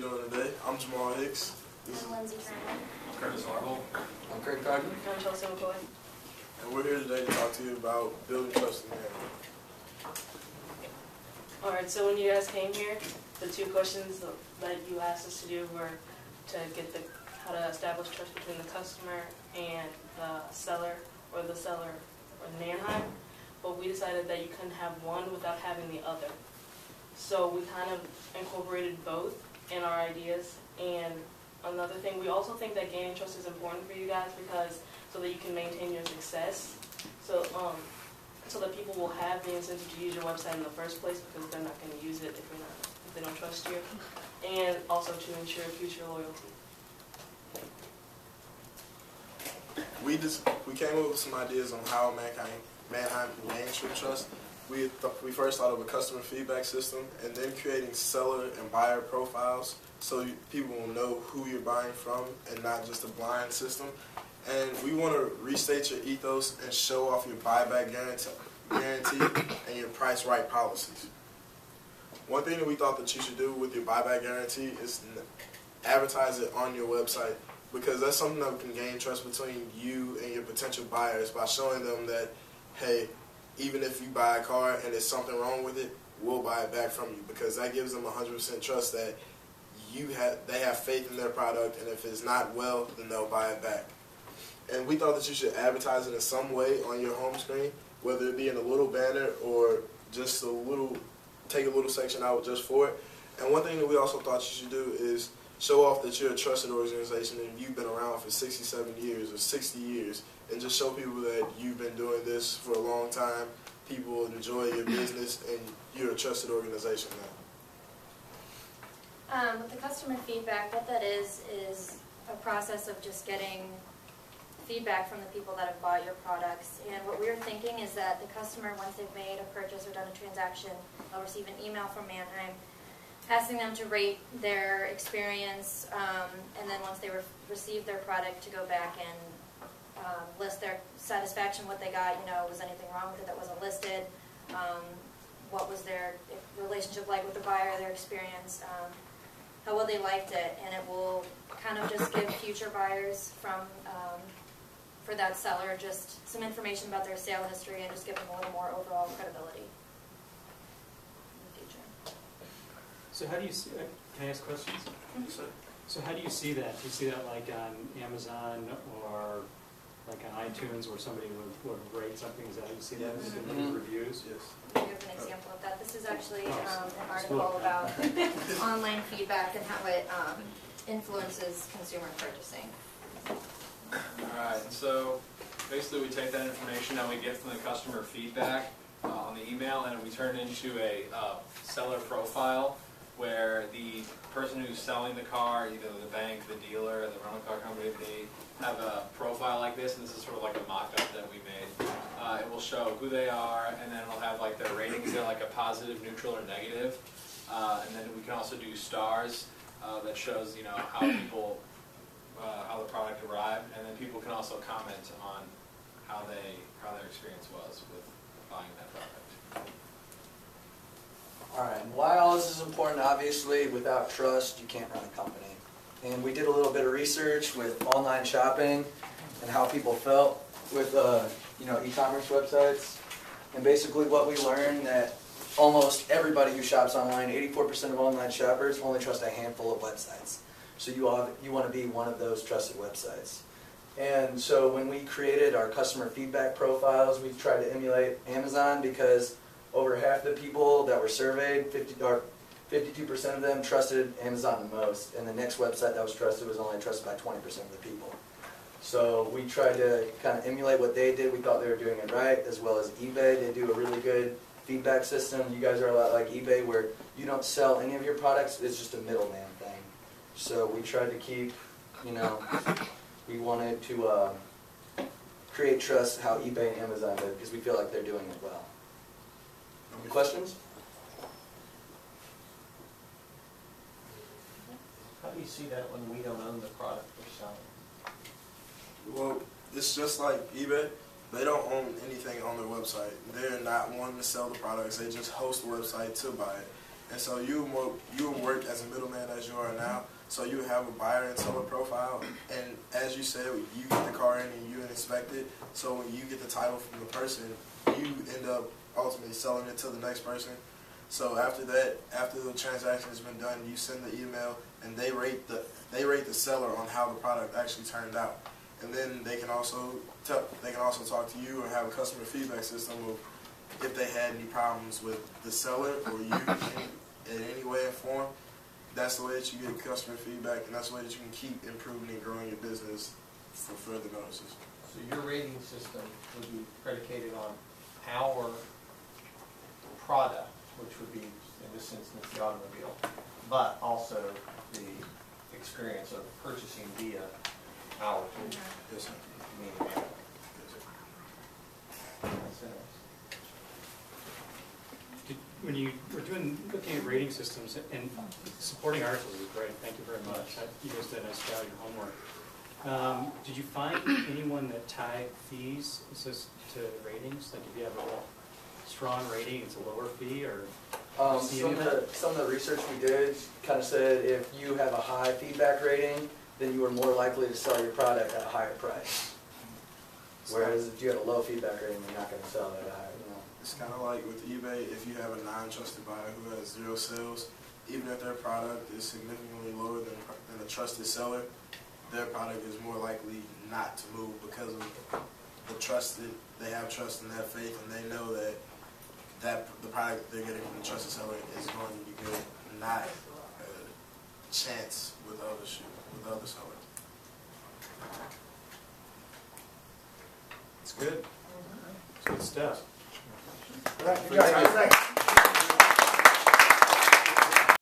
doing today? I'm Jamal Hicks. I'm Lindsay Turner. I'm Curtis Harville. I'm Craig Cogman. I'm Chelsea McCoy. And we're here today to talk to you about building trust in the area. Alright, so when you guys came here, the two questions that you asked us to do were to get how to establish trust between the customer and the seller or Manheim. But we decided that you couldn't have one without having the other. So we kind of incorporated both in our ideas. And another thing, we also think that gaining trust is important for you guys because so that you can maintain your success. So that people will have the incentive to use your website in the first place because they're not going to use it if they don't trust you. And also to ensure future loyalty. We came up with some ideas on how Manheim can gain true trust. We first thought of a customer feedback system and then creating seller and buyer profiles so people will know who you're buying from and not just a blind system. And we want to restate your ethos and show off your buyback guarantee and your price right policies. One thing that we thought that you should do with your buyback guarantee is advertise it on your website, because that's something that can gain trust between you and your potential buyers by showing them that, hey, even if you buy a car and there's something wrong with it, we'll buy it back from you, because that gives them 100% trust that they have faith in their product, and if it's not well, then they'll buy it back. And we thought that you should advertise it in some way on your home screen, whether it be in a little banner or just take a little section out just for it. And one thing that we also thought you should do is show off that you're a trusted organization and you've been around for 67 years or 60 years, and just show people that you've been doing this for a long time. People will enjoy your business and you're a trusted organization now. With the customer feedback, what that is a process of just getting feedback from the people that have bought your products. And what we're thinking is that the customer, once they've made a purchase or done a transaction, they'll receive an email from Manheim asking them to rate their experience, and then once they receive their product, to go back and list their satisfaction, what they got, was anything wrong with it that wasn't listed, what was their relationship like with the buyer, their experience, how well they liked it, and it will kind of just give future buyers for that seller just some information about their sale history and just give them a little more overall credibility in the future. So how do you see, can I ask questions? Mm-hmm. So how do you see that? Do you see that like on Amazon or like on iTunes where somebody would rate something? Is that how you see that in reviews? Yes. I'll give an example of that. This is actually an article about online feedback and how it influences consumer purchasing. Alright, so basically we take that information that we get from the customer feedback on the email and we turn it into a seller profile where the person who's selling the car, either the bank, the dealer, the rental car company, they have a profile like this, and this is sort of like a mock-up that we made. It will show who they are, and then it'll have like their ratings there, like a positive, neutral, or negative. And then we can also do stars that shows how people how the product arrived, and then people can also comment on how their experience was with buying that product. Alright, why all this is important, obviously, without trust, you can't run a company. And we did a little bit of research with online shopping and how people felt with e-commerce websites. And basically what we learned that almost everybody who shops online, 84% of online shoppers only trust a handful of websites. So you want to be one of those trusted websites. And so when we created our customer feedback profiles, we tried to emulate Amazon because over half the people that were surveyed, 52% of them trusted Amazon the most, and the next website that was trusted was only trusted by 20% of the people. So we tried to kind of emulate what they did. We thought they were doing it right, as well as eBay. They do a really good feedback system. You guys are a lot like eBay where you don't sell any of your products, it's just a middleman thing. So we tried to keep, we wanted to create trust how eBay and Amazon did because we feel like they're doing it well. Any questions? How do you see that when we don't own the product we're selling? Well, it's just like eBay. They don't own anything on their website. They're not wanting to sell the products. They just host the website to buy it. And so you will work as a middleman as you are now. So you have a buyer and seller profile, and as you said, you get the car in and you inspect it. So when you get the title from the person, you end up ultimately selling it to the next person. So after that, after the transaction has been done, you send the email, and they rate the seller on how the product actually turned out. And then they can also talk to you or have a customer feedback system of if they had any problems with the seller or you in any way or form. That's the way that you get customer feedback, and that's the way that you can keep improving and growing your business for further notices. So your rating system would be predicated on our product, which would be, in this instance, the automobile, but also the experience of purchasing via our tool. Yes, sir. Meaning, that's it. When you were looking at rating systems and supporting articles was great, thank you very much. You guys did a nice job of your homework. Did you find anyone that tied fees to ratings? Like if you have a strong rating, it's a lower fee, or some of the research we did kind of said if you have a high feedback rating, then you are more likely to sell your product at a higher price. Whereas if you have a low feedback rating, you're not going to sell it at a higher. It's kind of like with eBay, if you have a non-trusted buyer who has 0 sales, even if their product is significantly lower than a trusted seller, their product is more likely not to move because of the trusted, they have trust in that faith, and they know that the product they're getting from the trusted seller is going to be good, not a chance with other sellers. it's good. It's good stuff. All right,